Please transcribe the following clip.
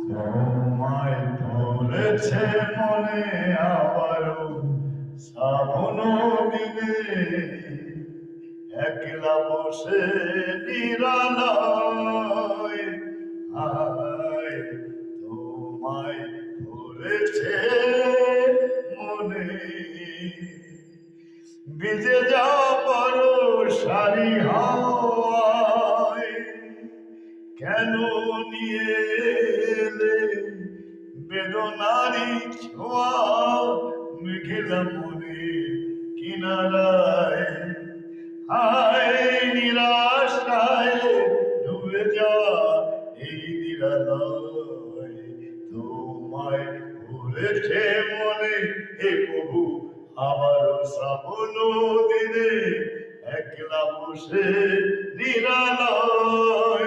তোমায় ধরেছে মনে আবারও শ্রাবণ দিনে একলা বসে নিরালয় আয় তোমায় ধরেছে মনে ভিজে যাওয়া বড় সারি হাওয়ায় কেন নিয়ে এলে বেদনারি ছোঁয়া মেঘেলা মনে কিনারায় হায় নিরাশায় ডুবে যাওয়া এই নিরালয় তোমায় করেছে মনে হে প্রভু আবার শ্রাবণ দিনে একলা বসে নিরালয়